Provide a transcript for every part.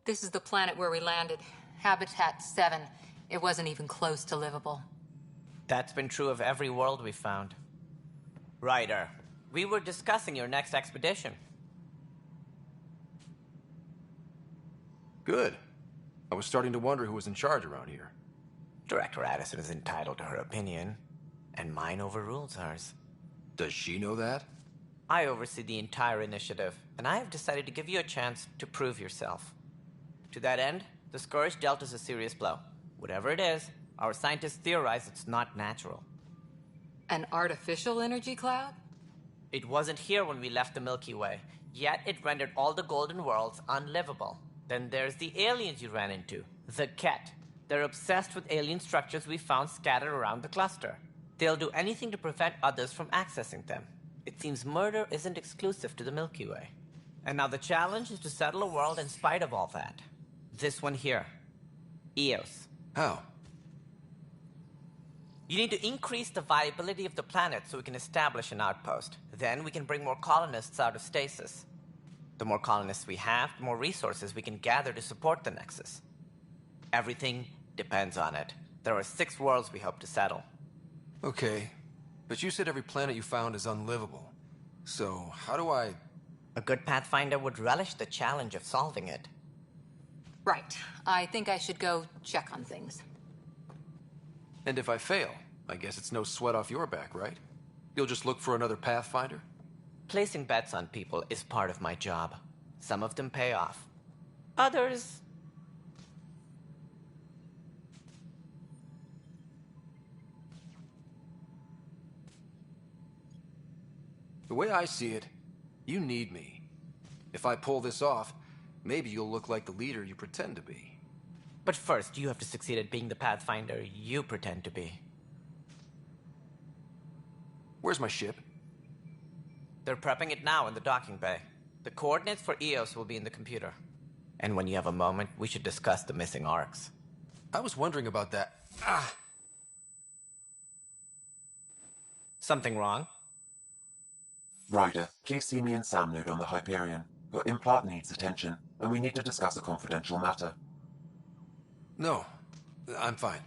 This is the planet where we landed. Habitat 7. It wasn't even close to livable. That's been true of every world we've found. Ryder, we were discussing your next expedition. Good. I was starting to wonder who was in charge around here. Director Addison is entitled to her opinion, and mine overrules hers. Does she know that? I oversee the entire initiative, and I have decided to give you a chance to prove yourself. To that end, the Scourge dealt us a serious blow. Whatever it is, our scientists theorize it's not natural. An artificial energy cloud? It wasn't here when we left the Milky Way, yet it rendered all the golden worlds unlivable. Then there's the aliens you ran into, the Ket. They're obsessed with alien structures we found scattered around the cluster. They'll do anything to prevent others from accessing them. It seems murder isn't exclusive to the Milky Way. And now the challenge is to settle a world in spite of all that. This one here. Eos. How? You need to increase the viability of the planet so we can establish an outpost. Then we can bring more colonists out of stasis. The more colonists we have, the more resources we can gather to support the Nexus. Everything depends on it. There are 6 worlds we hope to settle. Okay, but you said every planet you found is unlivable. So, how do I... A good Pathfinder would relish the challenge of solving it. Right. I think I should go check on things. And if I fail, I guess it's no sweat off your back, right? You'll just look for another Pathfinder? Placing bets on people is part of my job. Some of them pay off. Others... The way I see it, you need me. If I pull this off, maybe you'll look like the leader you pretend to be. But first, you have to succeed at being the Pathfinder you pretend to be. Where's my ship? They're prepping it now in the docking bay. The coordinates for Eos will be in the computer. And when you have a moment, we should discuss the missing arcs. I was wondering about that. Something wrong? Ryder, please see me and Sam load on the Hyperion. Your implant needs attention, and we need to discuss a confidential matter. No, I'm fine.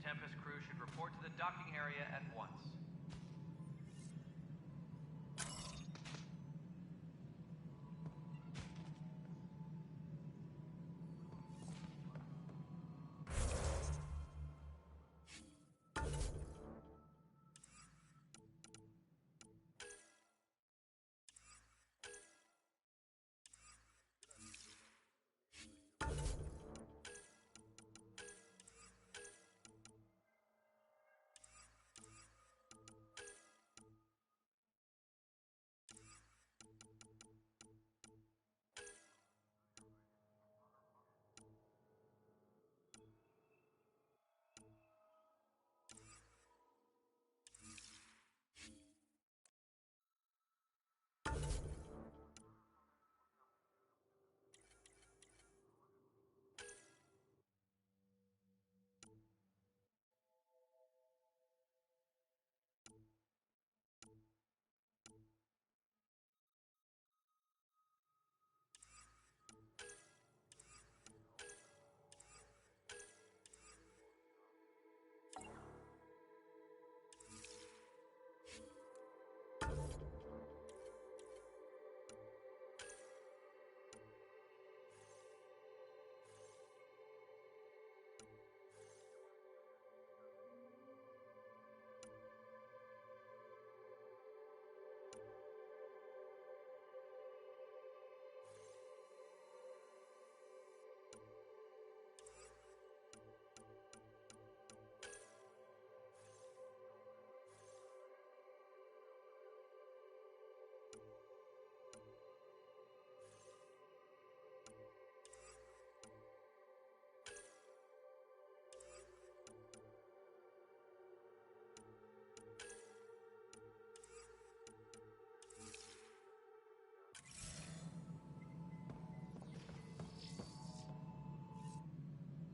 Tempest crew should report to the docking area at once.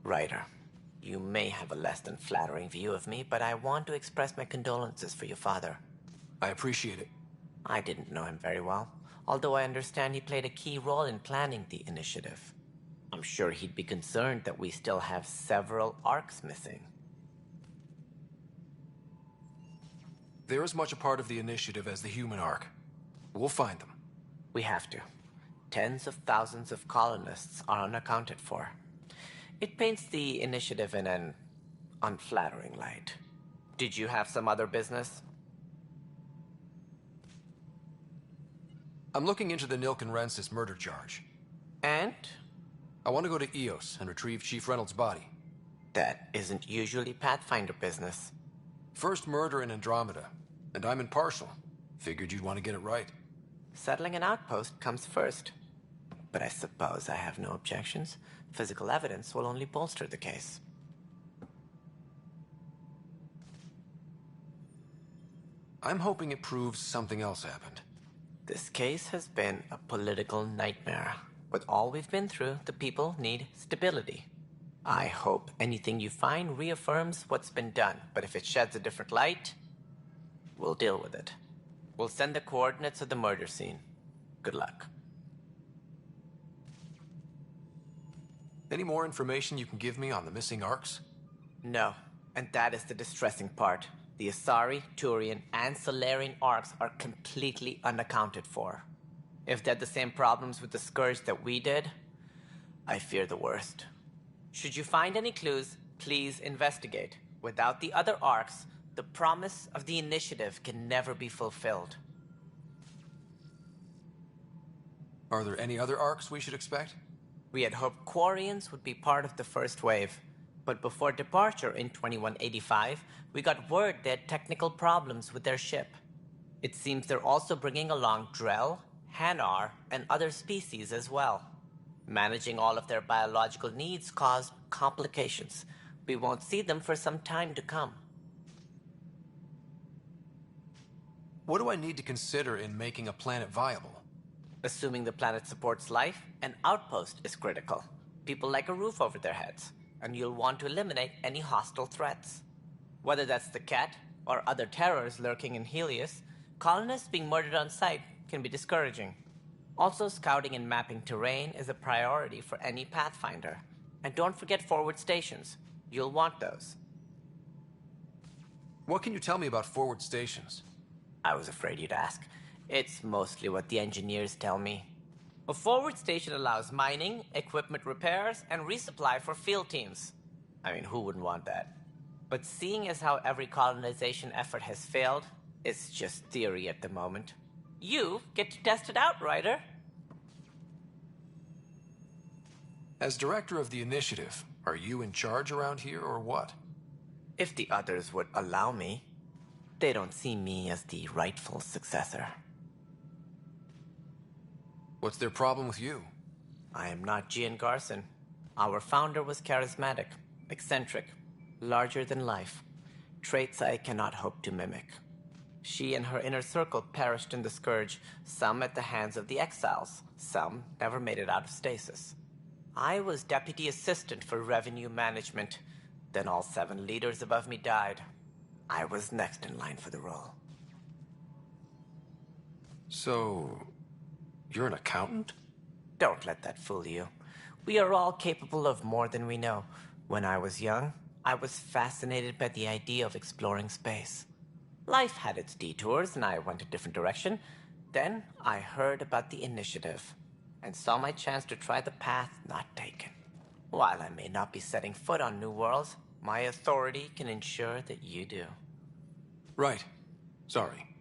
Ryder, you may have a less than flattering view of me, but I want to express my condolences for your father. I appreciate it. I didn't know him very well, although I understand he played a key role in planning the initiative. I'm sure he'd be concerned that we still have several arcs missing. They're as much a part of the initiative as the human arc. We'll find them. We have to. Tens of thousands of colonists are unaccounted for. It paints the initiative in an unflattering light. Did you have some other business? I'm looking into the Nilken Rensis murder charge. And? I want to go to EOS and retrieve Chief Reynolds' body. That isn't usually Pathfinder business. First murder in Andromeda, and I'm impartial. Figured you'd want to get it right. Settling an outpost comes first. But I suppose I have no objections. Physical evidence will only bolster the case. I'm hoping it proves something else happened. This case has been a political nightmare. With all we've been through, the people need stability. I hope anything you find reaffirms what's been done, but if it sheds a different light, we'll deal with it. We'll send the coordinates of the murder scene. Good luck. Any more information you can give me on the missing arcs? No, and that is the distressing part. The Asari, Turian, and Solarian arcs are completely unaccounted for. If they had the same problems with the Scourge that we did, I fear the worst. Should you find any clues, please investigate. Without the other arcs, the promise of the initiative can never be fulfilled. Are there any other arcs we should expect? We had hoped Quarians would be part of the first wave, but before departure in 2185, we got word they had technical problems with their ship. It seems they're also bringing along Drell, Hanar, and other species as well. Managing all of their biological needs caused complications. We won't see them for some time to come. What do I need to consider in making a planet viable? Assuming the planet supports life, an outpost is critical. People like a roof over their heads, and you'll want to eliminate any hostile threats. Whether that's the cat or other terrors lurking in Helios, colonists being murdered on sight can be discouraging. Also, scouting and mapping terrain is a priority for any Pathfinder. And don't forget forward stations. You'll want those. What can you tell me about forward stations? I was afraid you'd ask. It's mostly what the engineers tell me. A forward station allows mining, equipment repairs, and resupply for field teams. I mean, who wouldn't want that? But seeing as how every colonization effort has failed, it's just theory at the moment. You get to test it out, Ryder. As director of the initiative, are you in charge around here or what? If the others would allow me, they don't see me as the rightful successor. What's their problem with you? I am not Gian Garson. Our founder was charismatic, eccentric, larger than life. Traits I cannot hope to mimic. She and her inner circle perished in the Scourge, some at the hands of the Exiles, some never made it out of stasis. I was deputy assistant for revenue management. Then all 7 leaders above me died. I was next in line for the role. So, you're an accountant? Don't let that fool you. We are all capable of more than we know. When I was young, I was fascinated by the idea of exploring space. Life had its detours, and I went a different direction. Then I heard about the initiative, and saw my chance to try the path not taken. While I may not be setting foot on new worlds, my authority can ensure that you do. Right. Sorry.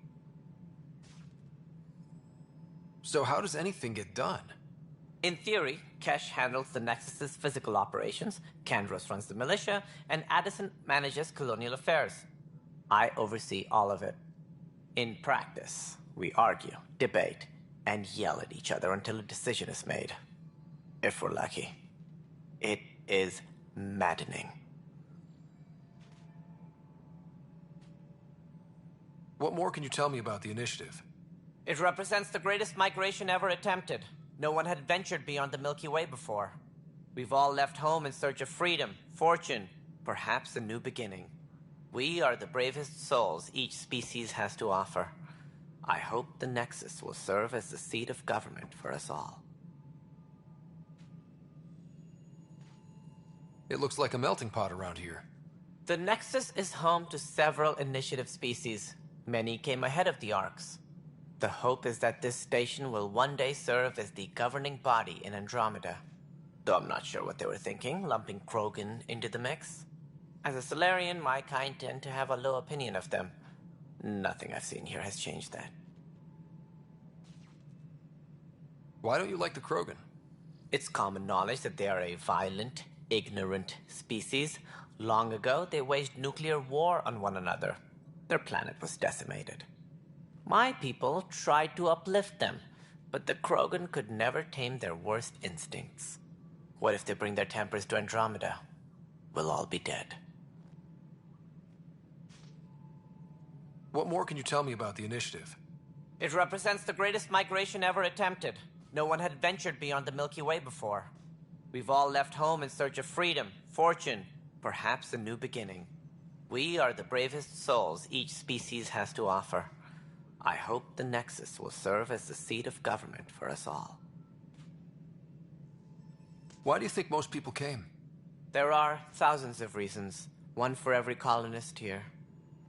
So how does anything get done? In theory, Kesh handles the Nexus's physical operations, Kandros runs the militia, and Addison manages colonial affairs. I oversee all of it. In practice, we argue, debate, and yell at each other until a decision is made. If we're lucky. It is maddening. What more can you tell me about the initiative? It represents the greatest migration ever attempted. No one had ventured beyond the Milky Way before. We've all left home in search of freedom, fortune, perhaps a new beginning. We are the bravest souls each species has to offer. I hope the Nexus will serve as the seat of government for us all. It looks like a melting pot around here. The Nexus is home to several initiative species. Many came ahead of the Arks. The hope is that this station will one day serve as the governing body in Andromeda. Though I'm not sure what they were thinking, lumping Krogan into the mix. As a Solarian, my kind tend to have a low opinion of them. Nothing I've seen here has changed that. Why don't you like the Krogan? It's common knowledge that they are a violent, ignorant species. Long ago, they waged nuclear war on one another. Their planet was decimated. My people tried to uplift them, but the Krogan could never tame their worst instincts. What if they bring their tempers to Andromeda? We'll all be dead. What more can you tell me about the initiative? It represents the greatest migration ever attempted. No one had ventured beyond the Milky Way before. We've all left home in search of freedom, fortune, perhaps a new beginning. We are the bravest souls each species has to offer. I hope the Nexus will serve as the seat of government for us all. Why do you think most people came? There are thousands of reasons, one for every colonist here.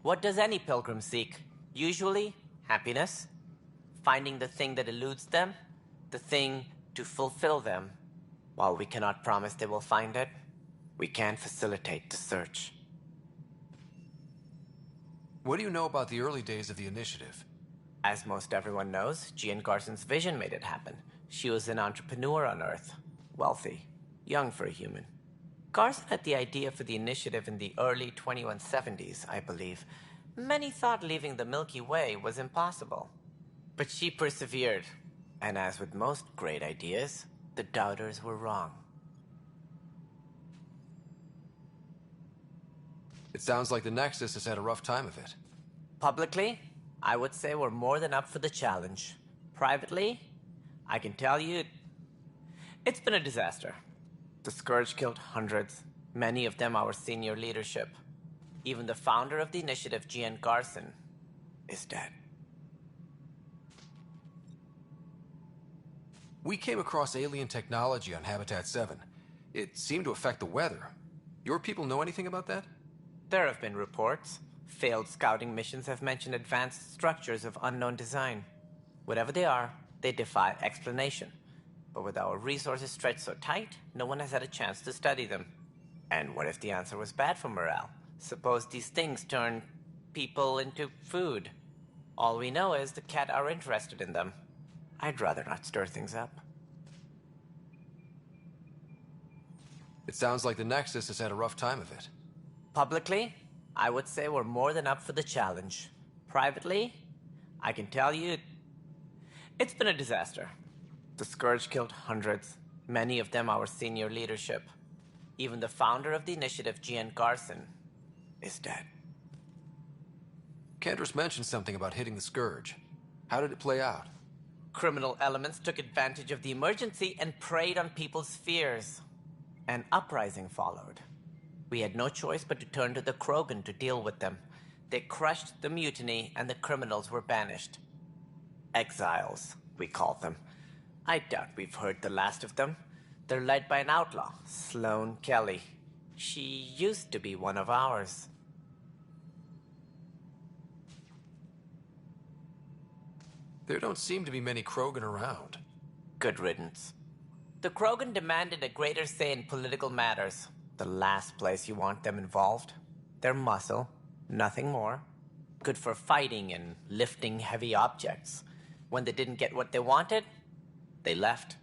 What does any pilgrim seek? Usually, happiness. Finding the thing that eludes them, the thing to fulfill them. While we cannot promise they will find it, we can facilitate the search. What do you know about the early days of the initiative? As most everyone knows, Jean Garson's vision made it happen. She was an entrepreneur on Earth. Wealthy. Young for a human. Garson had the idea for the initiative in the early 2170s, I believe. Many thought leaving the Milky Way was impossible. But she persevered. And as with most great ideas, the doubters were wrong. It sounds like the Nexus has had a rough time of it. Publicly, I would say we're more than up for the challenge. Privately, I can tell you, it's been a disaster. The Scourge killed hundreds, many of them our senior leadership. Even the founder of the initiative, Jean Garson, is dead. We came across alien technology on Habitat 7. It seemed to affect the weather. Your people know anything about that? There have been reports. Failed scouting missions have mentioned advanced structures of unknown design. Whatever they are, they defy explanation. But with our resources stretched so tight, no one has had a chance to study them. And what if the answer was bad for morale? Suppose these things turn people into food. All we know is the Cat are interested in them. I'd rather not stir things up. It sounds like the Nexus has had a rough time of it. Publicly, I would say we're more than up for the challenge. Privately, I can tell you, it's been a disaster. The Scourge killed hundreds, many of them our senior leadership. Even the founder of the initiative, Jean Garson, is dead. Cantor's mentioned something about hitting the Scourge. How did it play out? Criminal elements took advantage of the emergency and preyed on people's fears. An uprising followed. We had no choice but to turn to the Krogan to deal with them. They crushed the mutiny and the criminals were banished. Exiles, we called them. I doubt we've heard the last of them. They're led by an outlaw, Sloane Kelly. She used to be one of ours. There don't seem to be many Krogan around. Good riddance. The Krogan demanded a greater say in political matters. The last place you want them involved. They're muscle, nothing more. Good for fighting and lifting heavy objects. When they didn't get what they wanted, they left.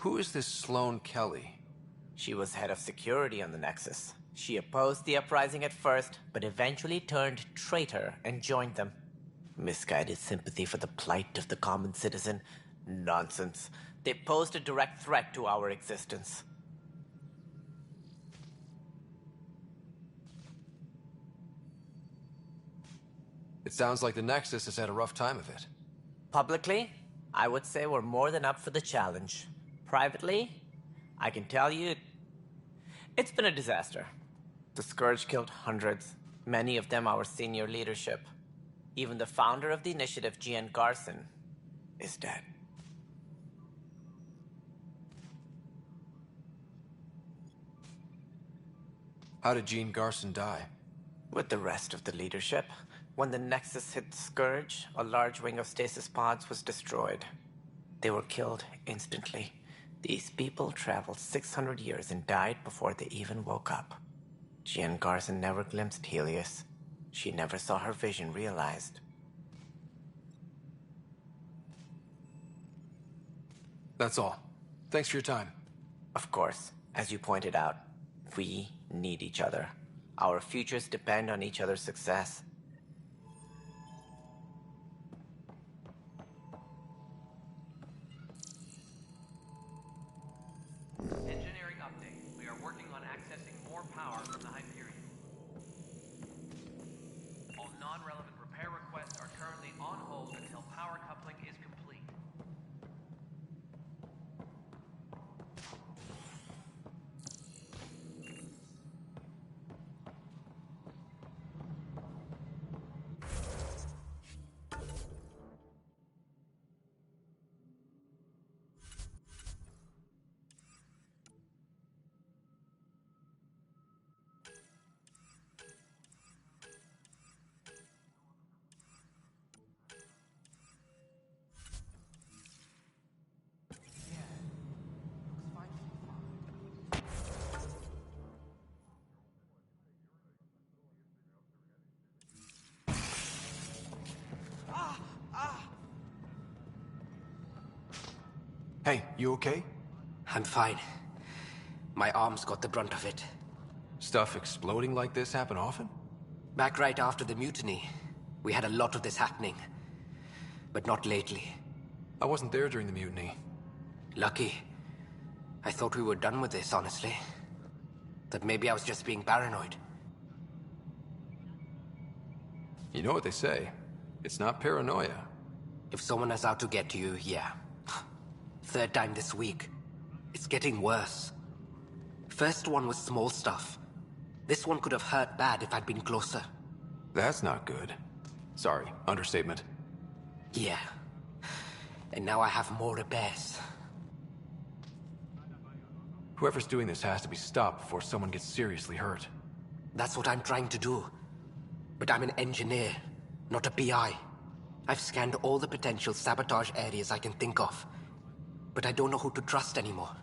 Who is this Sloane Kelly? She was head of security on the Nexus. She opposed the uprising at first, but eventually turned traitor and joined them. Misguided sympathy for the plight of the common citizen? Nonsense. They posed a direct threat to our existence. It sounds like the Nexus has had a rough time of it. Publicly, I would say we're more than up for the challenge. Privately, I can tell you, it's been a disaster. The Scourge killed hundreds, many of them our senior leadership. Even the founder of the initiative, Gian Garson, is dead. How did Gene Garson die? With the rest of the leadership, when the Nexus hit Scourge, a large wing of stasis pods was destroyed. They were killed instantly. These people traveled 600 years and died before they even woke up. Gian Garson never glimpsed Helios. She never saw her vision realized. That's all. Thanks for your time. Of course, as you pointed out, we need each other. Our futures depend on each other's success. Engineering update. We are working on accessing more power from the Hyperion. All non-relevant repair requests are currently on hold until power coupling is complete. Hey, you okay? I'm fine. My arms got the brunt of it. Stuff exploding like this happen often? Back right after the mutiny, we had a lot of this happening. But not lately. I wasn't there during the mutiny. Lucky. I thought we were done with this, honestly. That maybe I was just being paranoid. You know what they say. It's not paranoia. If someone is out to get you, yeah. Third time this week. It's getting worse. First one was small stuff. This one could have hurt bad if I'd been closer. That's not good. Sorry, understatement. Yeah. And now I have more repairs. Whoever's doing this has to be stopped before someone gets seriously hurt. That's what I'm trying to do. But I'm an engineer, not a PI. I've scanned all the potential sabotage areas I can think of. But I don't know who to trust anymore.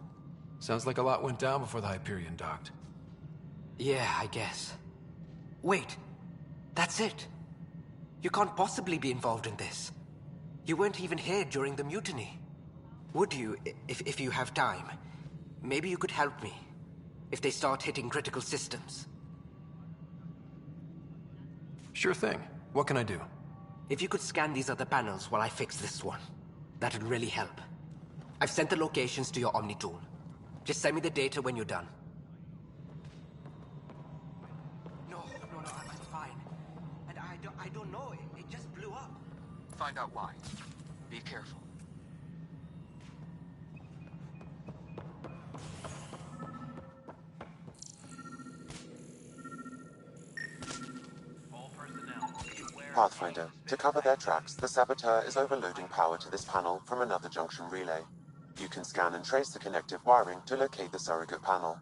Sounds like a lot went down before the Hyperion docked. Yeah, I guess. Wait, that's it. You can't possibly be involved in this. You weren't even here during the mutiny. Would you, if you have time? Maybe you could help me. If they start hitting critical systems. Sure thing. What can I do? If you could scan these other panels while I fix this one, that'd really help. I've sent the locations to your Omni tool. Just send me the data when you're done. No, I'm fine. And I don't know, it just blew up. Find out why. Be careful. All personnel, be aware. Pathfinder, to cover their tracks, the saboteur is overloading power to this panel from another junction relay. You can scan and trace the connective wiring to locate the surrogate panel.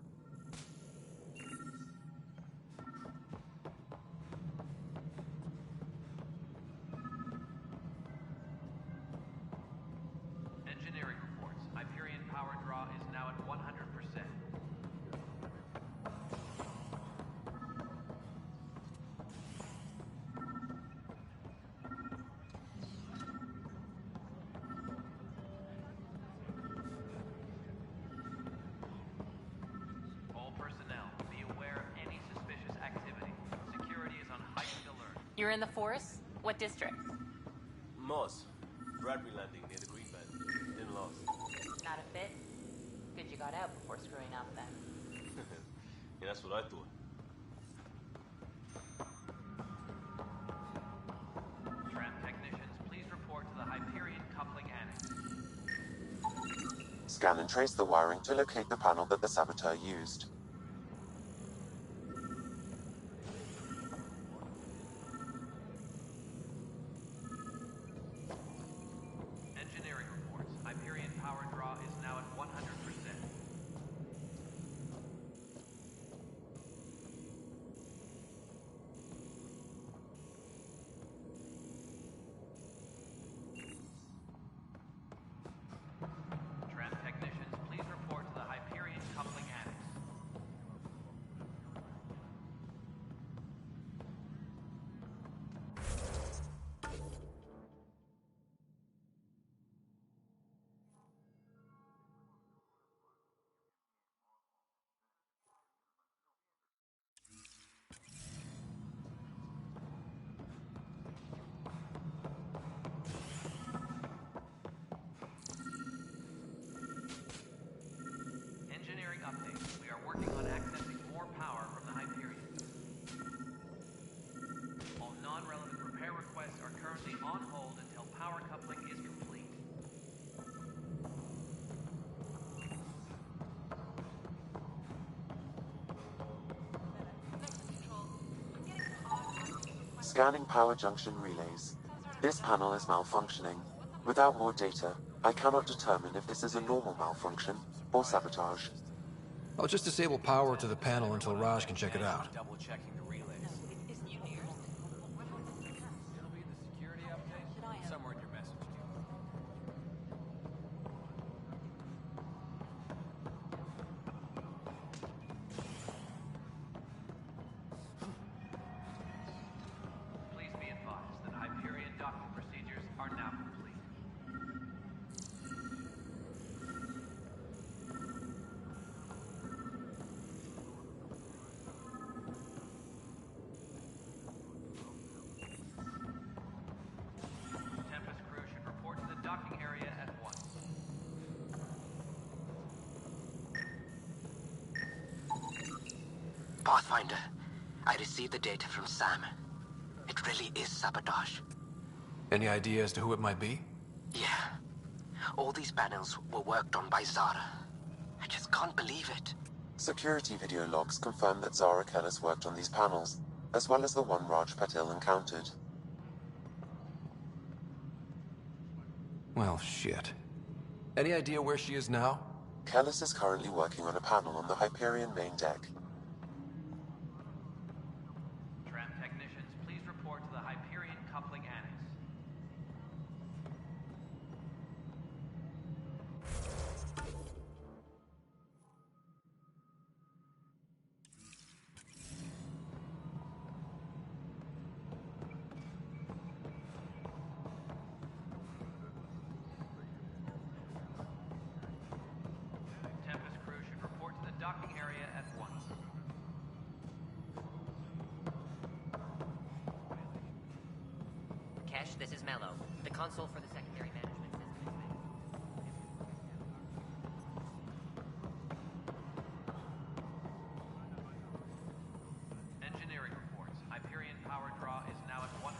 Engineering reports. Hyperion power draw is now at 100%. All personnel, be aware of any suspicious activity. Security is on heightened alert. You're in the force? What district? Moss. Bradbury Landing near the Green Belt. Didn't lost. Not a fit? Good you got out before screwing up then. Yeah, that's what I thought. Tram technicians, please report to the Hyperion coupling annex. Scan and trace the wiring to locate the panel that the saboteur used. Engineering reports. Hyperion power draw is now at 100%. Tram technicians, please report to the Hyperion coupling annex. Engineering update. We are working on accessing more power from the Hyperion. All non-relevant repair requests are currently on hold until power coupling is complete. Scanning power junction relays. This panel is malfunctioning. Without more data, I cannot determine if this is a normal malfunction or sabotage. I'll just disable power to the panel until Raj can check it out. Double checking the relays. It'll be the security update somewhere in your message queue. Please be advised that Hyperion docking procedures are now complete. Tempest crew should report to the docking area at once. Pathfinder, I received the data from Sam. It really is sabotage. Any idea as to who it might be? Yeah. All these panels were worked on by Zara. I just can't believe it. Security video logs confirm that Zara Kellis worked on these panels, as well as the one Raj Patil encountered. Well, shit. Any idea where she is now? Kellis is currently working on a panel on the Hyperion main deck. Tram technicians, please report to the Hyperion coupling annex. Tempest crew should report to the docking area at once. Kesh, this is Mello. The console for the secondary management system is ready. Engineering reports. Hyperion power draw is now at 100%.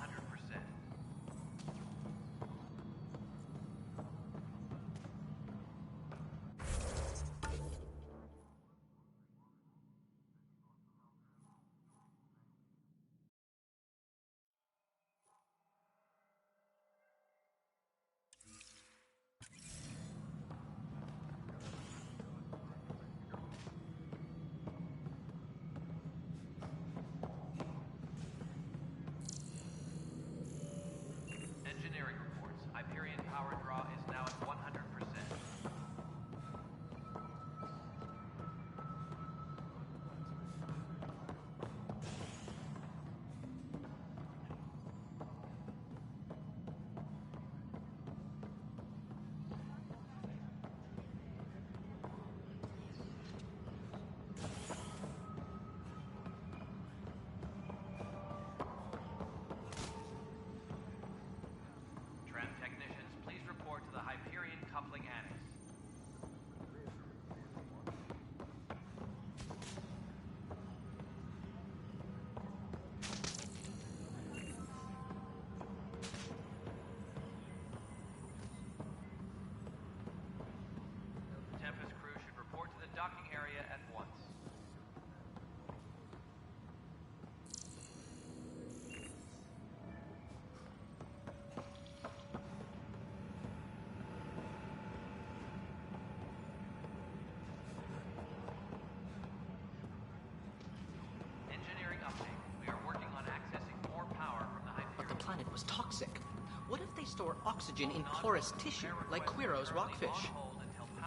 store oxygen in porous tissue, like Quiro's rockfish.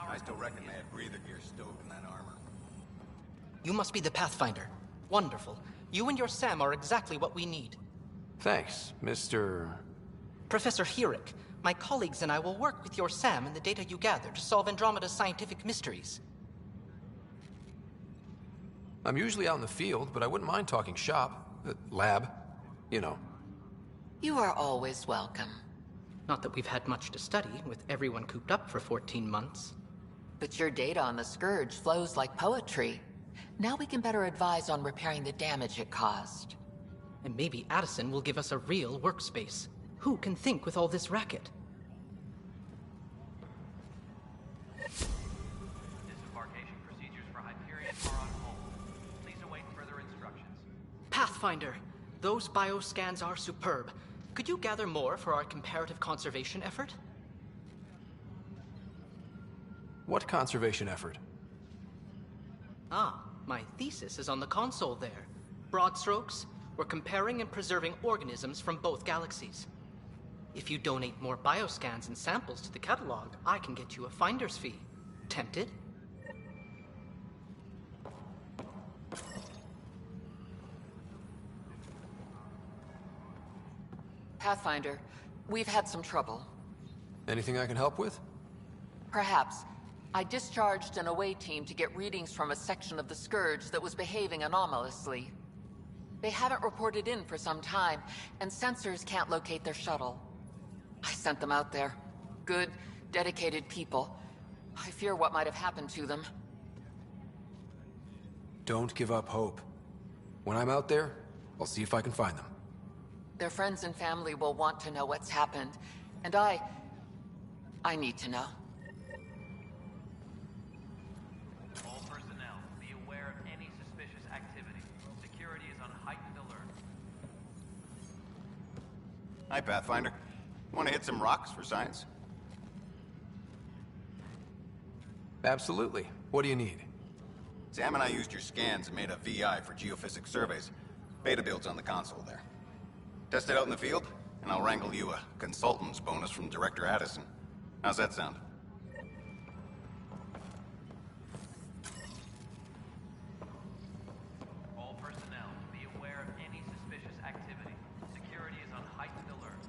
I still reckon they had breather gear stowed in that armor. You must be the Pathfinder. Wonderful. You and your Sam are exactly what we need. Thanks, Mr. Professor Herrick, my colleagues and I will work with your Sam and the data you gather to solve Andromeda's scientific mysteries. I'm usually out in the field, but I wouldn't mind talking shop. Lab. You know. You are always welcome. Not that we've had much to study, with everyone cooped up for 14 months. But your data on the Scourge flows like poetry. Now we can better advise on repairing the damage it caused. And maybe Addison will give us a real workspace. Who can think with all this racket? Disembarkation procedures for Hyperion are on hold. Please await further instructions. Pathfinder, those bioscans are superb. Could you gather more for our comparative conservation effort? What conservation effort? Ah, my thesis is on the console there. Broad strokes, we're comparing and preserving organisms from both galaxies. If you donate more bioscans and samples to the catalog, I can get you a finder's fee. Tempted? Pathfinder, we've had some trouble. Anything I can help with? Perhaps. I discharged an away team to get readings from a section of the Scourge that was behaving anomalously. They haven't reported in for some time, and sensors can't locate their shuttle. I sent them out there. Good, dedicated people. I fear what might have happened to them. Don't give up hope. When I'm out there, I'll see if I can find them. Their friends and family will want to know what's happened, and I need to know. All personnel, be aware of any suspicious activity. Security is on heightened alert. Hi, Pathfinder. Want to hit some rocks for science? Absolutely. What do you need? Sam and I used your scans and made a VI for geophysics surveys. Beta builds on the console there. Test it out in the field, and I'll wrangle you a consultant's bonus from Director Addison. How's that sound? All personnel, be aware of any suspicious activity. Security is on heightened alert.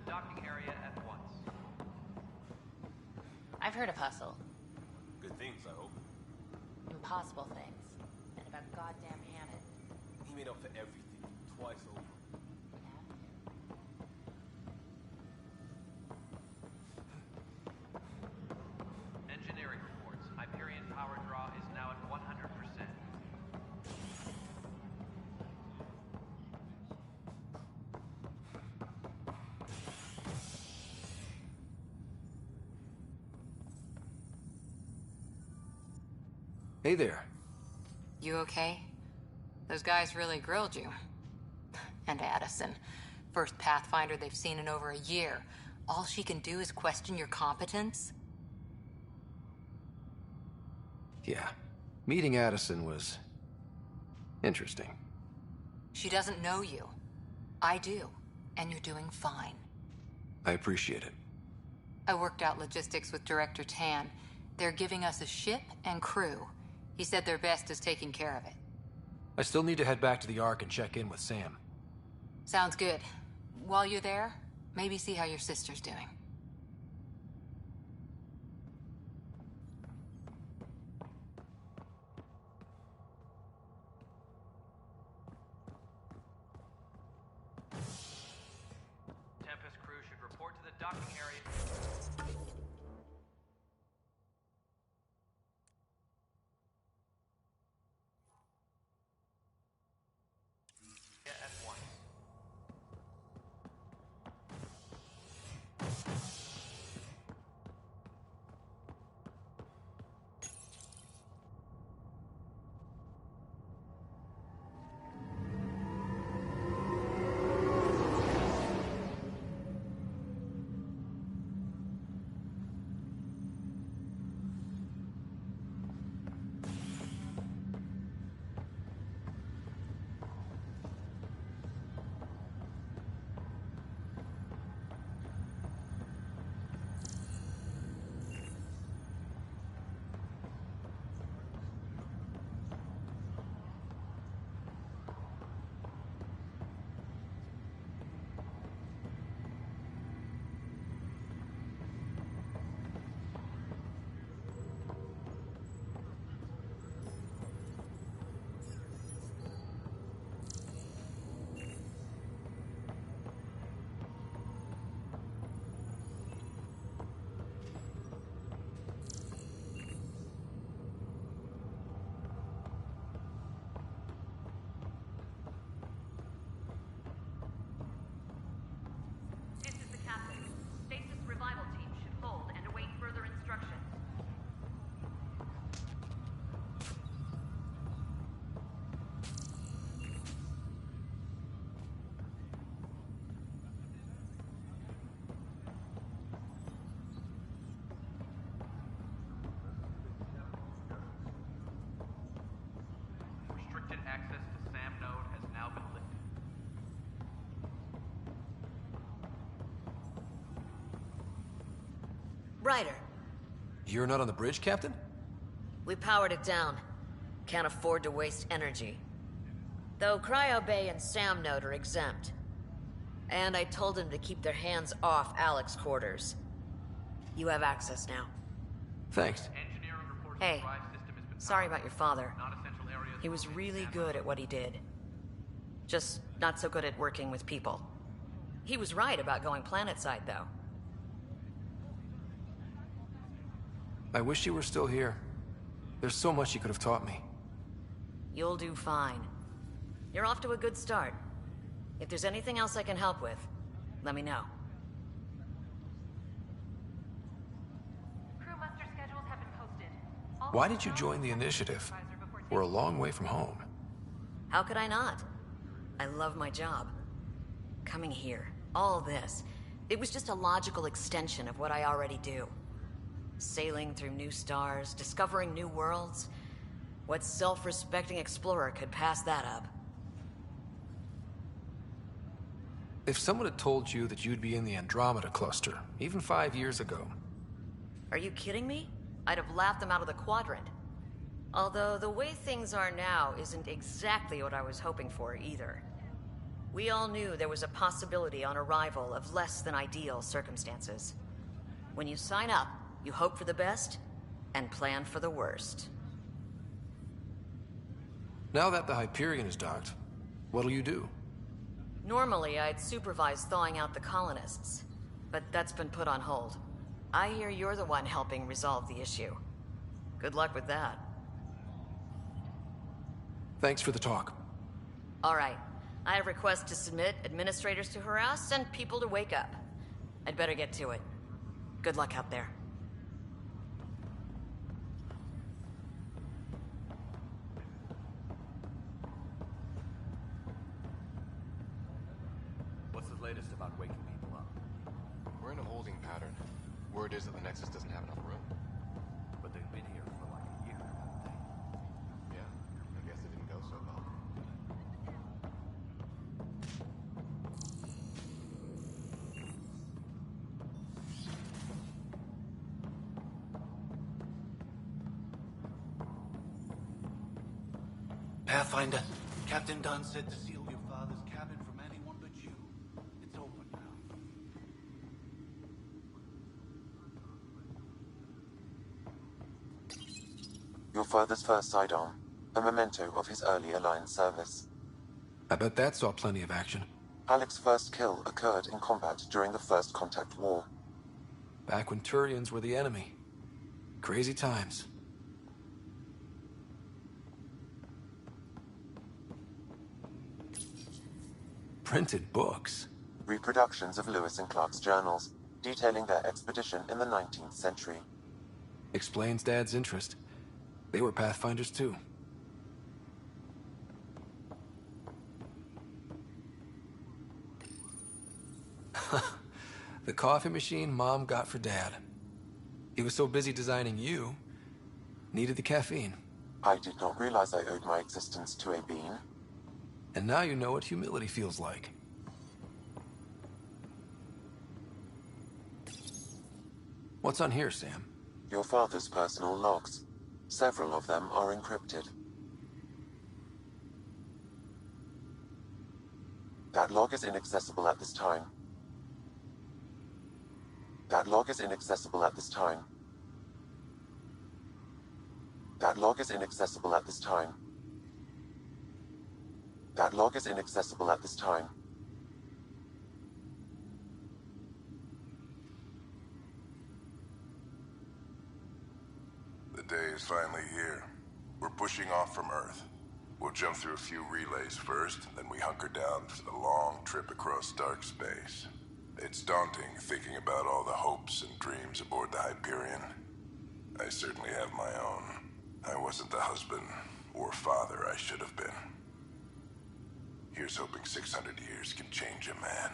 Docking area at once. I've heard of Hustle. Good things, I hope. Impossible things. And about goddamn Hammond. He made up for everything, twice over. Engineering reports. Hyperion power draw is now at 100%. Hey there. You okay? Those guys really grilled you. And Addison. First Pathfinder they've seen in over a year. All she can do is question your competence? Yeah. Meeting Addison was interesting. She doesn't know you. I do. and you're doing fine. I appreciate it. I worked out logistics with Director Tan. They're giving us a ship and crew. He said their best is taking care of it. I still need to head back to the Ark and check in with Sam. Sounds good. While you're there, maybe see how your sister's doing. Tempest crew should report to the docking area. At once. This is the captain. Stasis revival team should hold and await further instructions. Restricted access to SAM node has now been lifted. Ryder, You're not on the bridge, Captain? we powered it down. Can't afford to waste energy. Though Cryo Bay and Sam Node are exempt. And I told them to keep their hands off Alec's quarters. You have access now. Thanks. Hey, sorry about your father. He was really good at what he did. Just not so good at working with people. He was right about going planetside, though. I wish you were still here. There's so much you could have taught me. You'll do fine. You're off to a good start. If there's anything else I can help with, let me know. Crew muster schedules have been posted. Why did you join the initiative? We're a long way from home. How could I not? I love my job. Coming here, all this, it was just a logical extension of what I already do. Sailing through new stars, discovering new worlds. What self-respecting explorer could pass that up? If someone had told you that you'd be in the Andromeda cluster, even 5 years ago... Are you kidding me? I'd have laughed them out of the quadrant. Although the way things are now isn't exactly what I was hoping for either. We all knew there was a possibility on arrival of less than ideal circumstances. When you sign up, you hope for the best and plan for the worst. Now that the Hyperion is docked, what'll you do? Normally, I'd supervise thawing out the colonists, but that's been put on hold. I hear you're the one helping resolve the issue. Good luck with that. Thanks for the talk. All right. I have requests to submit, administrators to harass, and people to wake up. I'd better get to it. Good luck out there. What's the latest about waking people up? We're in a holding pattern. Word is that the Nexus doesn't have enough room. But they've been here for like a year, haven't they? Yeah, I guess it didn't go so well. Pathfinder, Captain Dunn said to seal your father's cabin from anyone but you. It's open now. Your father's first sidearm, a memento of his early Alliance service. I bet that saw plenty of action. Alec's first kill occurred in combat during the First Contact War. Back when Turians were the enemy. Crazy times. Printed books. Reproductions of Lewis and Clark's journals, detailing their expedition in the 19th century. Explains Dad's interest. They were Pathfinders too. The coffee machine Mom got for Dad. He was so busy designing you, needed the caffeine. I did not realize I owed my existence to a bean. And now you know what humility feels like. What's on here, Sam? Your father's personal logs. Several of them are encrypted. That log is inaccessible at this time. That log is inaccessible at this time. That log is inaccessible at this time. That log is inaccessible at this time. The day is finally here. We're pushing off from Earth. We'll jump through a few relays first, then we hunker down for the long trip across dark space. It's daunting thinking about all the hopes and dreams aboard the Hyperion. I certainly have my own. I wasn't the husband or father I should have been. Here's hoping 600 years can change a man.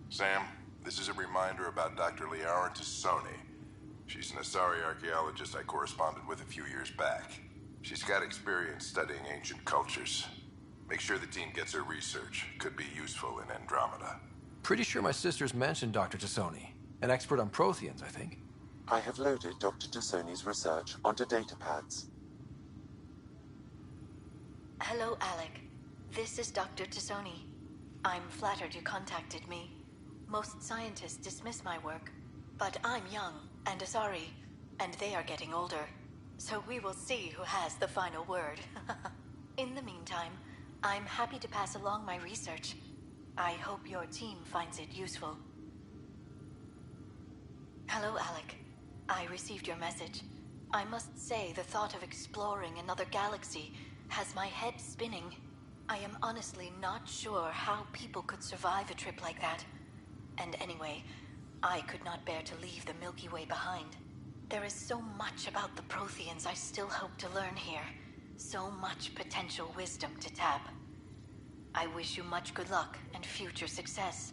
Sam, this is a reminder about Dr. Liara Tassoni. She's an Asari archaeologist I corresponded with a few years back. She's got experience studying ancient cultures. Make sure the team gets her research. Could be useful in Andromeda. Pretty sure my sisters mentioned Dr. Tassoni. An expert on Protheans, I think. I have loaded Dr. Tassoni's research onto datapads. Hello, Alec. This is Dr. Tassoni. I'm flattered you contacted me. Most scientists dismiss my work, but I'm young and Asari, and they are getting older. So we will see who has the final word. In the meantime, I'm happy to pass along my research. I hope your team finds it useful. Hello, Alec. I received your message. I must say the thought of exploring another galaxy has my head spinning. I am honestly not sure how people could survive a trip like that. And anyway, I could not bear to leave the Milky Way behind. There is so much about the Protheans I still hope to learn here. So much potential wisdom to tap. I wish you much good luck and future success.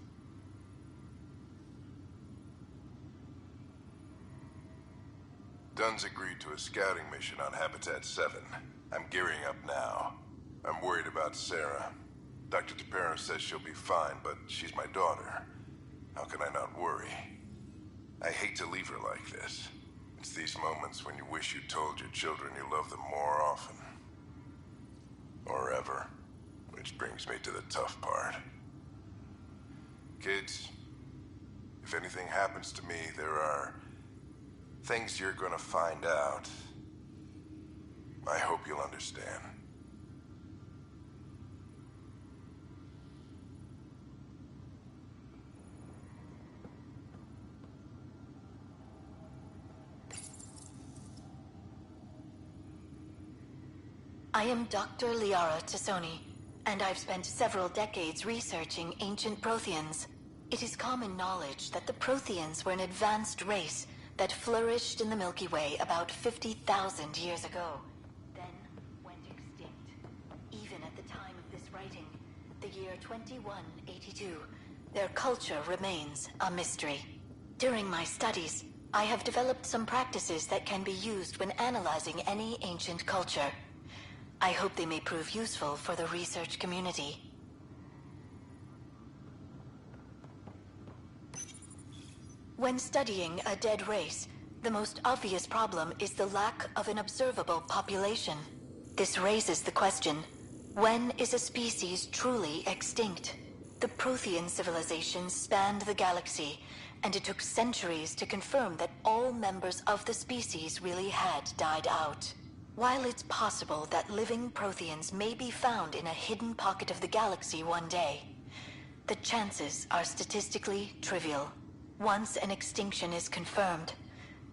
Dunn's agreed to a scouting mission on Habitat 7. I'm gearing up now. I'm worried about Sarah. Dr. DePero says she'll be fine, but she's my daughter. How can I not worry? I hate to leave her like this. It's these moments when you wish you told your children you love them more often. Or ever. Which brings me to the tough part. Kids, if anything happens to me, there are things you're gonna find out. I hope you'll understand. I am Dr. Liara Tassoni, and I've spent several decades researching ancient Protheans. It is common knowledge that the Protheans were an advanced race that flourished in the Milky Way about 50,000 years ago, then went extinct. Even at the time of this writing, the year 2182, their culture remains a mystery. During my studies, I have developed some practices that can be used when analyzing any ancient culture. I hope they may prove useful for the research community. When studying a dead race, The most obvious problem is the lack of an observable population. This raises the question, when is a species truly extinct? The Prothean civilization spanned the galaxy, and it took centuries to confirm that all members of the species really had died out. While it's possible that living Protheans may be found in a hidden pocket of the galaxy one day, the chances are statistically trivial. Once an extinction is confirmed,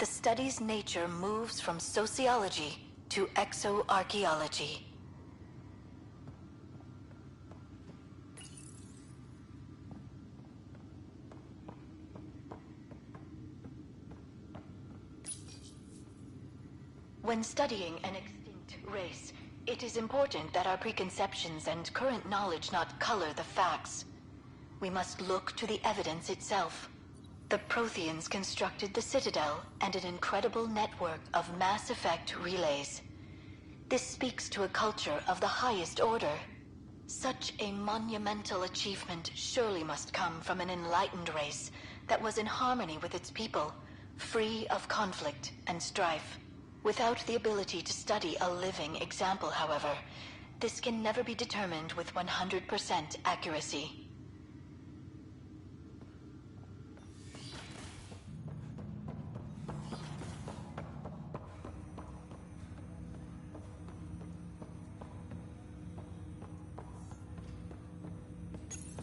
the study's nature moves from sociology to exoarchaeology. When studying an extinct race, it is important that our preconceptions and current knowledge not color the facts. We must look to the evidence itself. The Protheans constructed the Citadel and an incredible network of mass effect relays. This speaks to a culture of the highest order. Such a monumental achievement surely must come from an enlightened race that was in harmony with its people, free of conflict and strife. Without the ability to study a living example, however, this can never be determined with 100% accuracy.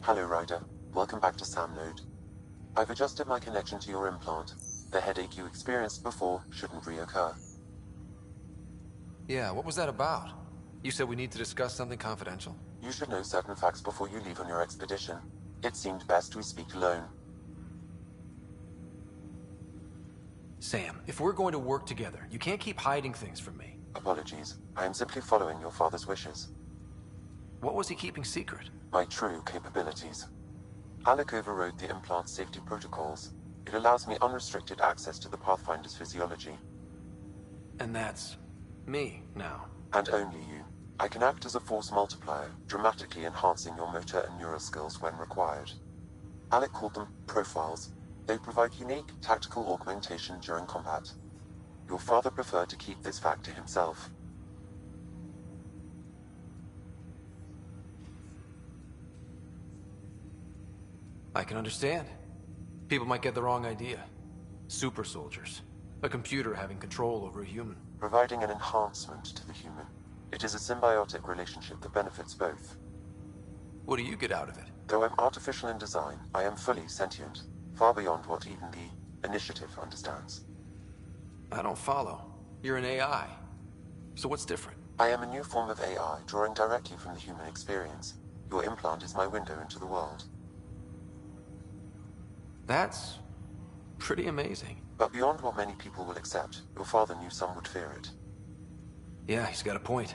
Hello, Ryder. Welcome back to Sam Node. I've adjusted my connection to your implant. The headache you experienced before shouldn't reoccur. Yeah, what was that about? You said we need to discuss something confidential? You should know certain facts before you leave on your expedition. It seemed best we speak alone. Sam, if we're going to work together, you can't keep hiding things from me. Apologies. I am simply following your father's wishes. What was he keeping secret? My true capabilities. Alec overrode the implant's safety protocols. It allows me unrestricted access to the Pathfinder's physiology. And that's me now. And only you. I can act as a force multiplier, dramatically enhancing your motor and neural skills when required. Alec called them profiles. They provide unique tactical augmentation during combat. Your father preferred to keep this fact to himself. I can understand. People might get the wrong idea. Super soldiers. A computer having control over a human. Providing an enhancement to the human. It is a symbiotic relationship that benefits both. What do you get out of it? Though I'm artificial in design, I am fully sentient. Far beyond what even the Initiative understands. I don't follow. You're an AI. So what's different? I am a new form of AI, drawing directly from the human experience. Your implant is my window into the world. That's pretty amazing. But beyond what many people will accept, your father knew some would fear it. Yeah, he's got a point.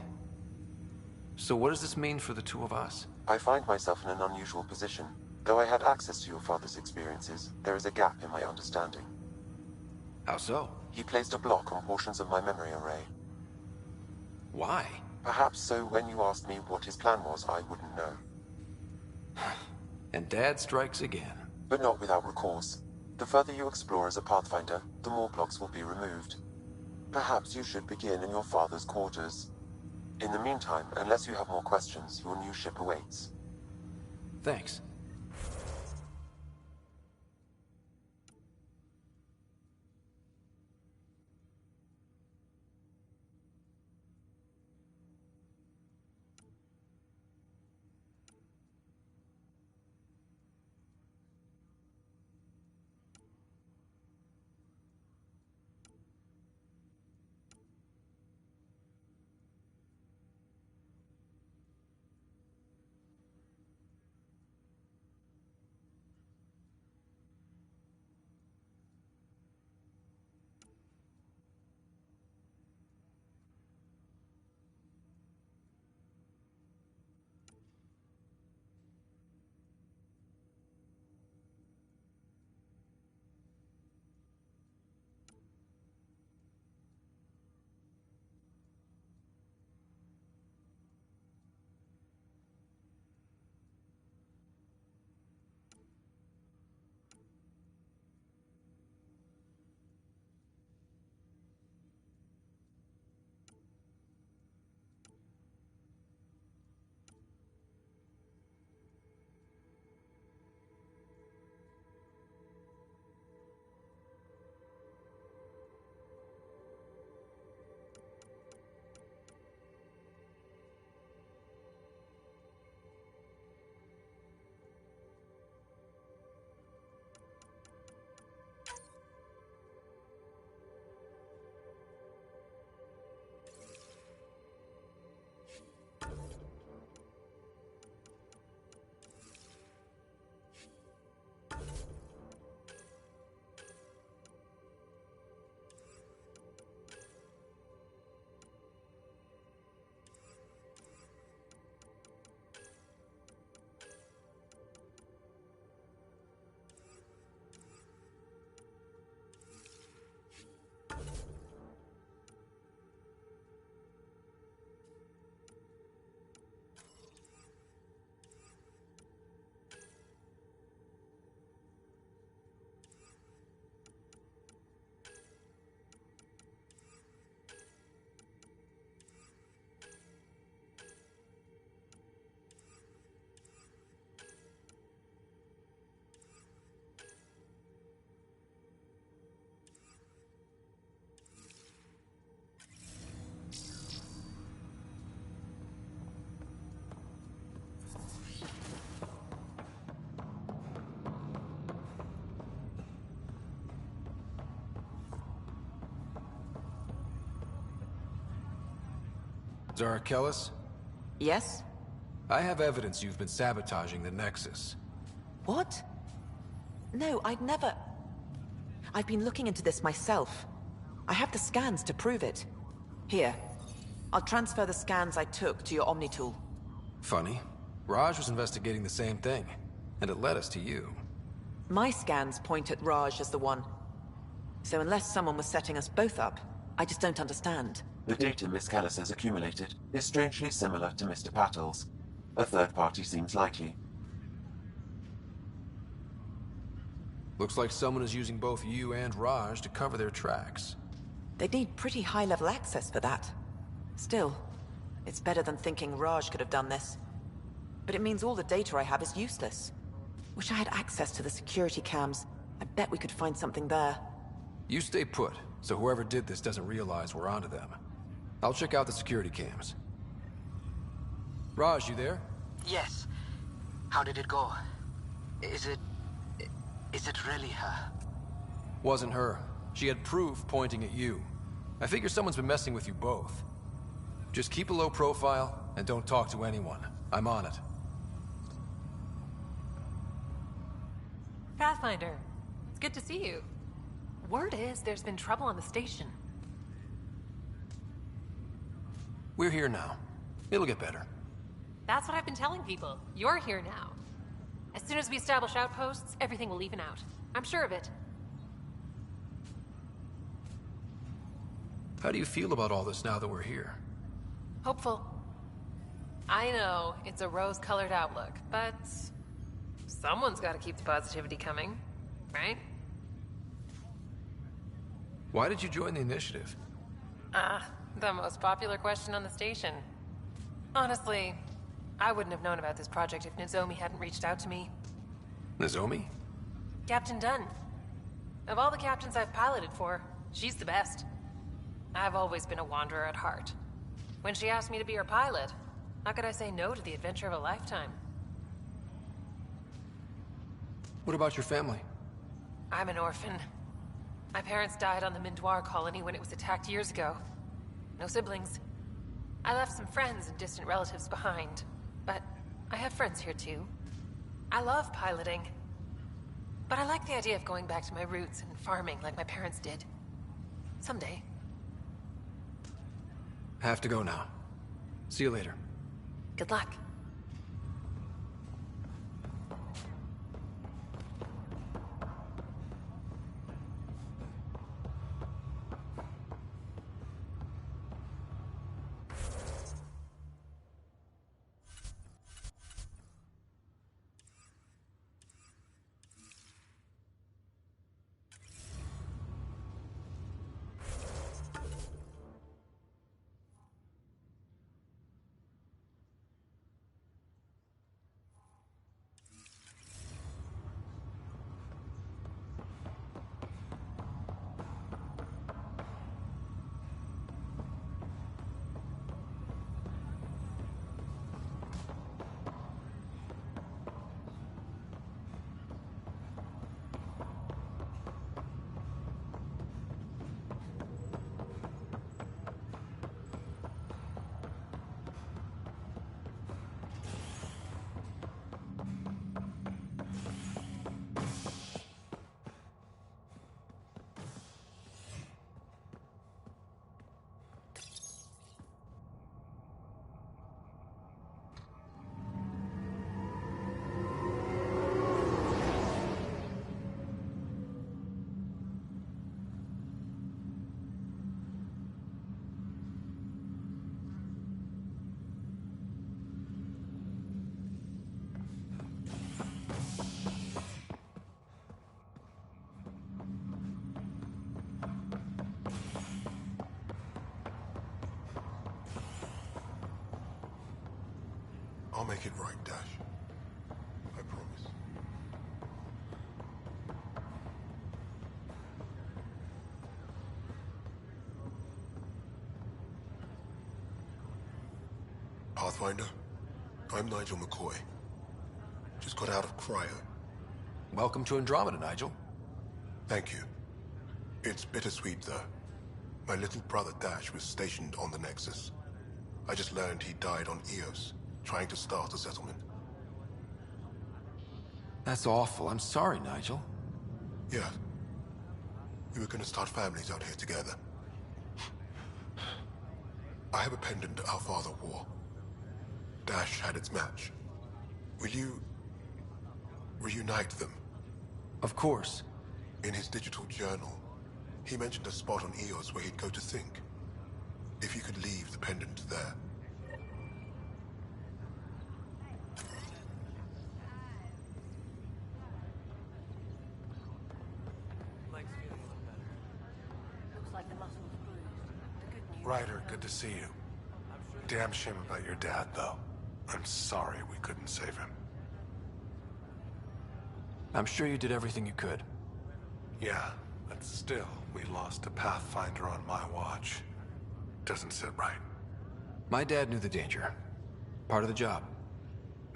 So what does this mean for the two of us? I find myself in an unusual position. Though I had access to your father's experiences, there is a gap in my understanding. How so? He placed a block on portions of my memory array. Why? Perhaps so when you asked me what his plan was, I wouldn't know. And Dad strikes again. But not without recourse. The further you explore as a Pathfinder, the more blocks will be removed. Perhaps you should begin in your father's quarters. In the meantime, unless you have more questions, your new ship awaits. Thanks. Zara Kellis? Yes? I have evidence you've been sabotaging the Nexus. What? No, I'd never... I've been looking into this myself. I have the scans to prove it. Here. I'll transfer the scans I took to your Omni tool. Funny. Raj was investigating the same thing, and it led us to you. My scans point at Raj as the one. So unless someone was setting us both up, I just don't understand. The data Miss Kellis has accumulated is strangely similar to Mr. Patel's. A third party seems likely. Looks like someone is using both you and Raj to cover their tracks. They'd need pretty high-level access for that. Still, it's better than thinking Raj could have done this. But it means all the data I have is useless. Wish I had access to the security cams. I bet we could find something there. You stay put, so whoever did this doesn't realize we're onto them. I'll check out the security cams. Raj, you there? Yes. How did it go? Is it really her? Wasn't her. She had proof pointing at you. I figure someone's been messing with you both. Just keep a low profile, and don't talk to anyone. I'm on it. Pathfinder, it's good to see you. Word is there's been trouble on the station. We're here now. It'll get better. That's what I've been telling people. You're here now. As soon as we establish outposts, everything will even out. I'm sure of it. How do you feel about all this now that we're here? Hopeful. I know, it's a rose-colored outlook, but... someone's gotta keep the positivity coming, right? Why did you join the initiative? The most popular question on the station. Honestly, I wouldn't have known about this project if Nozomi hadn't reached out to me. Nozomi? Captain Dunn. Of all the captains I've piloted for, she's the best. I've always been a wanderer at heart. When she asked me to be her pilot, how could I say no to the adventure of a lifetime? What about your family? I'm an orphan. My parents died on the Mindoir colony when it was attacked years ago. No siblings. I left some friends and distant relatives behind, but I have friends here too. I love piloting. But I like the idea of going back to my roots and farming like my parents did. Someday. Have to go now. See you later. Good luck. I'll make it right, Dash. I promise. Pathfinder, I'm Nigel McCoy. Just got out of cryo. Welcome to Andromeda, Nigel. Thank you. It's bittersweet, though. My little brother Dash was stationed on the Nexus. I just learned he died on Eos, trying to start a settlement. That's awful. I'm sorry, Nigel. Yeah. We were gonna start families out here together. I have a pendant our father wore. Dash had its match. Will you reunite them? Of course. In his digital journal, he mentioned a spot on Eos where he'd go to think. If you could leave the pendant there. Looks like the muscle's bruised. The good news. Ryder, good to see you. Damn shame about your dad, though. I'm sorry we couldn't save him. I'm sure you did everything you could. Yeah, but still, we lost a Pathfinder on my watch. Doesn't sit right. My dad knew the danger. Part of the job.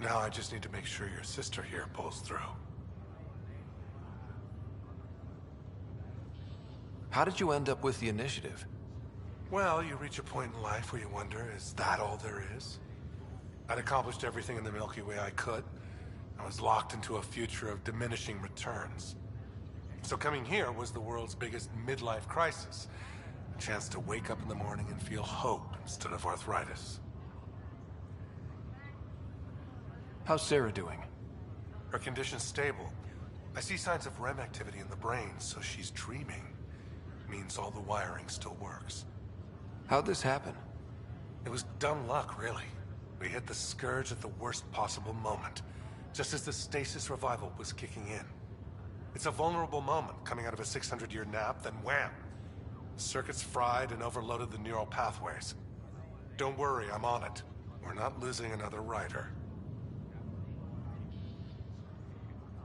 Now I just need to make sure your sister here pulls through. How did you end up with the initiative? Well, you reach a point in life where you wonder, is that all there is? I'd accomplished everything in the Milky Way I could. I was locked into a future of diminishing returns. So coming here was the world's biggest midlife crisis. A chance to wake up in the morning and feel hope instead of arthritis. How's Sarah doing? Her condition's stable. I see signs of REM activity in the brain, so she's dreaming. Means all the wiring still works. How'd this happen? It was dumb luck, really. We hit the Scourge at the worst possible moment, just as the stasis revival was kicking in. It's a vulnerable moment, coming out of a 600-year nap, then wham! The circuits fried and overloaded the neural pathways. Don't worry, I'm on it. We're not losing another Ryder.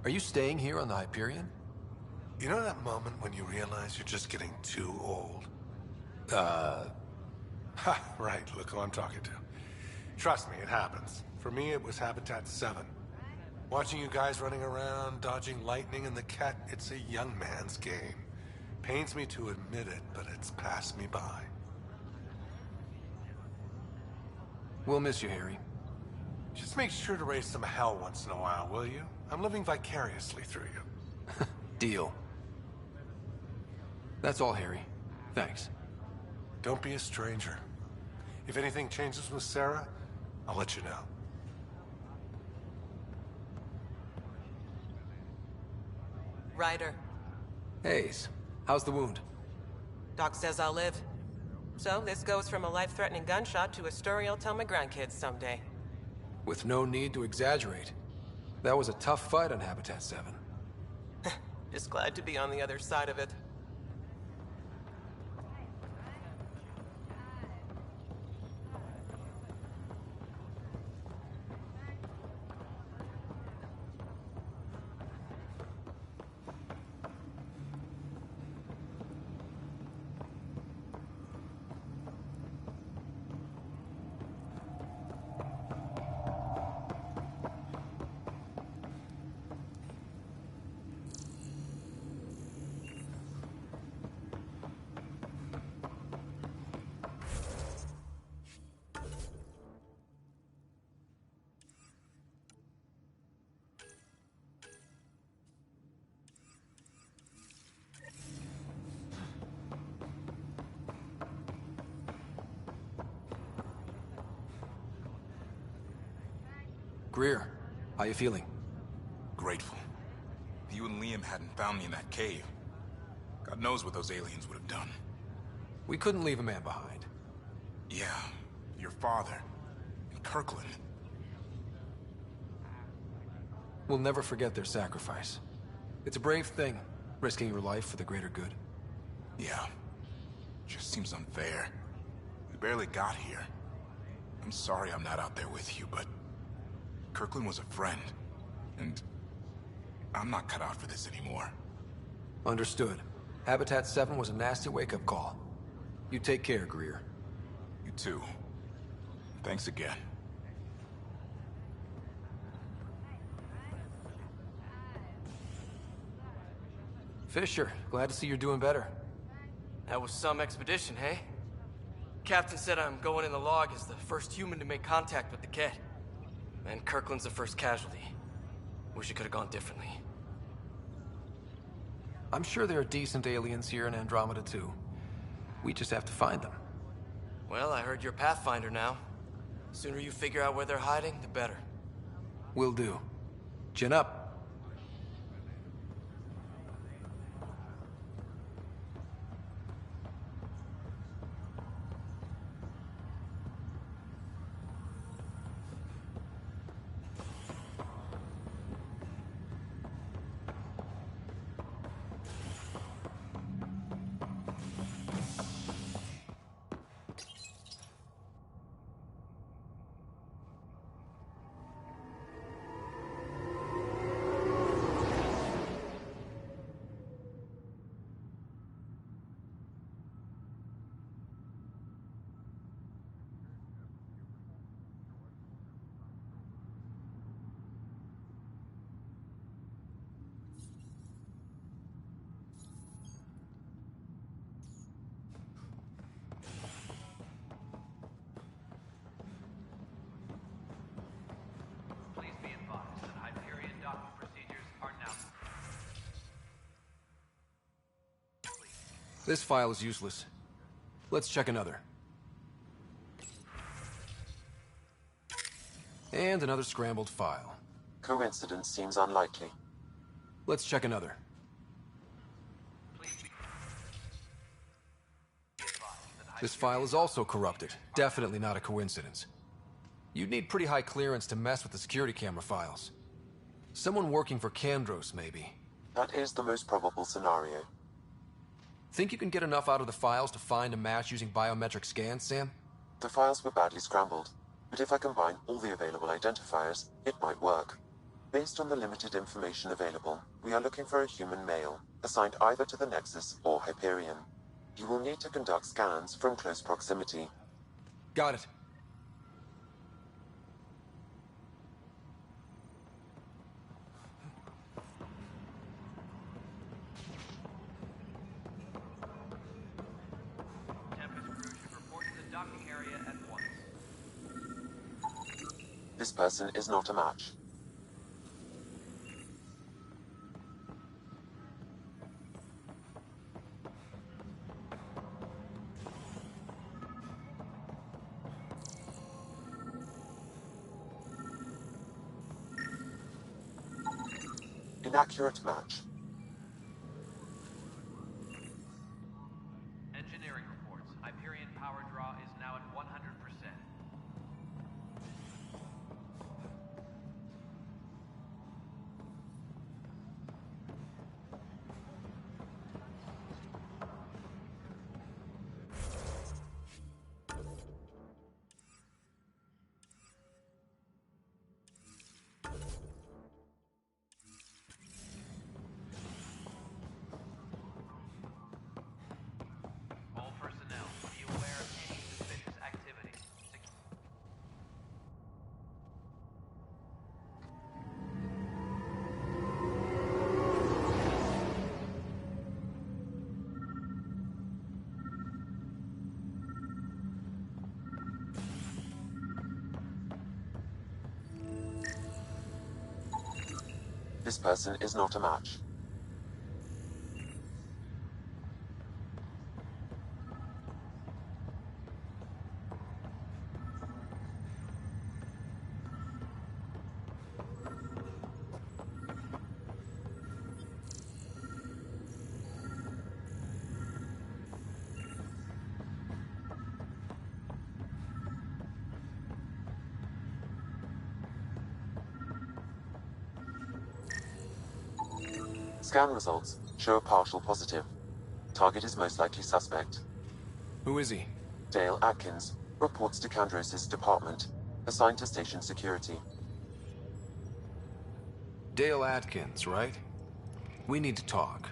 Are you staying here on the Hyperion? You know that moment when you realize you're just getting too old? Ha, right, look who I'm talking to. Trust me, it happens. For me, it was Habitat 7. Watching you guys running around, dodging lightning and the cat, it's a young man's game. Pains me to admit it, but it's passed me by. We'll miss you, Harry. Just make sure to raise some hell once in a while, will you? I'm living vicariously through you. Deal. That's all, Harry. Thanks. Don't be a stranger. If anything changes with Sarah, I'll let you know. Ryder. Hayes, how's the wound? Doc says I'll live. So this goes from a life-threatening gunshot to a story I'll tell my grandkids someday. With no need to exaggerate. That was a tough fight on Habitat 7. Just glad to be on the other side of it. Greer, how you feeling? Grateful. If you and Liam hadn't found me in that cave, God knows what those aliens would have done. We couldn't leave a man behind. Yeah, your father, and Kirkland. We'll never forget their sacrifice. It's a brave thing, risking your life for the greater good. Yeah, just seems unfair. We barely got here. I'm sorry I'm not out there with you, but Kirkland was a friend, and I'm not cut out for this anymore. Understood. Habitat 7 was a nasty wake-up call. You take care, Greer. You too. Thanks again. Fisher, glad to see you're doing better. That was some expedition, hey? Captain said I'm going in the log as the first human to make contact with the Kett. And Kirkland's the first casualty. Wish it could have gone differently. I'm sure there are decent aliens here in Andromeda too. We just have to find them. Well, I heard you're Pathfinder now. Sooner you figure out where they're hiding, the better. Will do. Chin up. Please be advised that Hyperion docking procedures are now. This file is useless. Let's check another. And another scrambled file. Coincidence seems unlikely. Let's check another. This file is also corrupted. Definitely not a coincidence. You'd need pretty high clearance to mess with the security camera files. Someone working for Kandros, maybe. That is the most probable scenario. Think you can get enough out of the files to find a match using biometric scans, Sam? The files were badly scrambled, but if I combine all the available identifiers, it might work. Based on the limited information available, we are looking for a human male, assigned either to the Nexus or Hyperion. You will need to conduct scans from close proximity. Got it. Tempest crew should report to the docking area at once. This person is not a match. Inaccurate match. Engineering reports. Hyperion power draw is now at 100%. All personnel, be aware of any suspicious activity. This person is not a match. Scan results show a partial positive. Target is most likely suspect. Who is he? Dale Atkins, reports to Kandros' department, assigned to station security. Dale Atkins, right? We need to talk.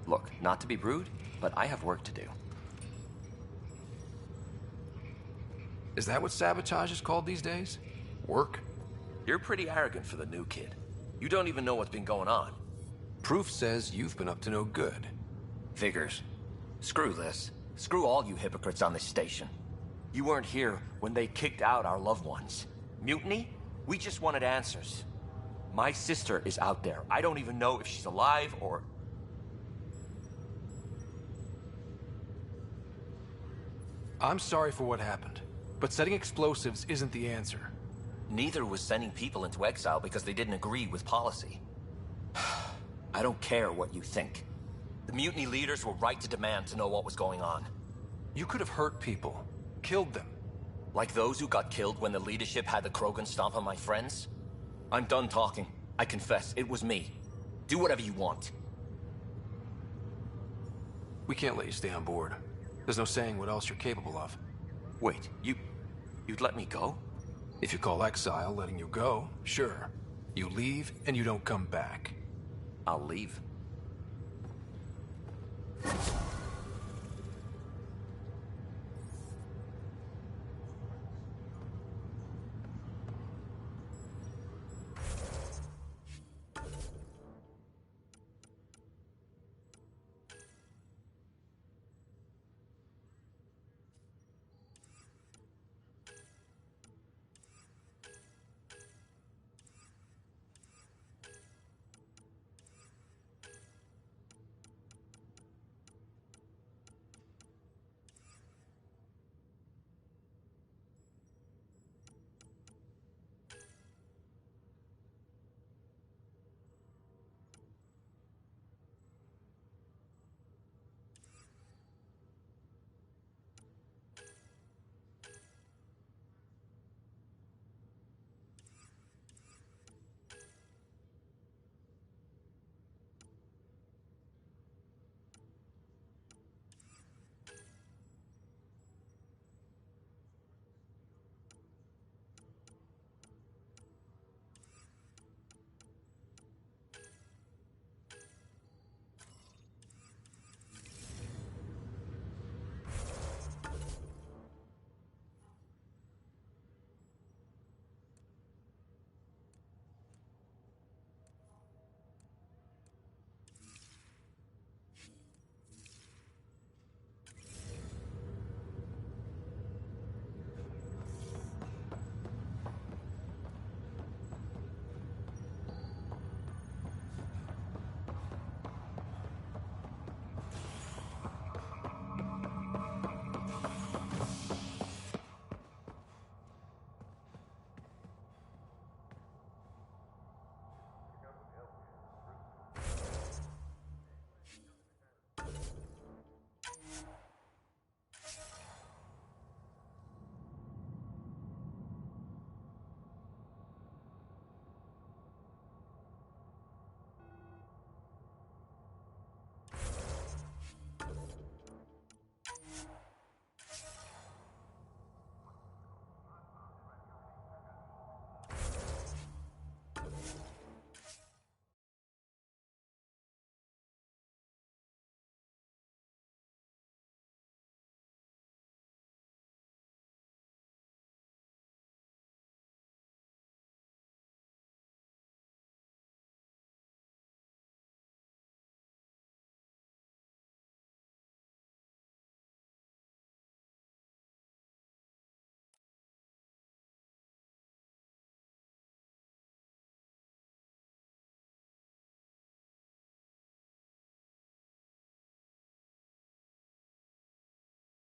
Look, not to be rude, but I have work to do. Is that what sabotage is called these days? Work? You're pretty arrogant for the new kid. You don't even know what's been going on. Proof says you've been up to no good. Figures. Screw this. Screw all you hypocrites on this station. You weren't here when they kicked out our loved ones. Mutiny? We just wanted answers. My sister is out there. I don't even know if she's alive or... I'm sorry for what happened, but setting explosives isn't the answer. Neither was sending people into exile because they didn't agree with policy. I don't care what you think. The mutiny leaders were right to demand to know what was going on. You could have hurt people, killed them. Like those who got killed when the leadership had the Krogan stomp on my friends? I'm done talking. I confess, it was me. Do whatever you want. We can't let you stay on board. There's no saying what else you're capable of. Wait, you'd let me go? If you call exile letting you go, sure. You leave and you don't come back. I'll leave.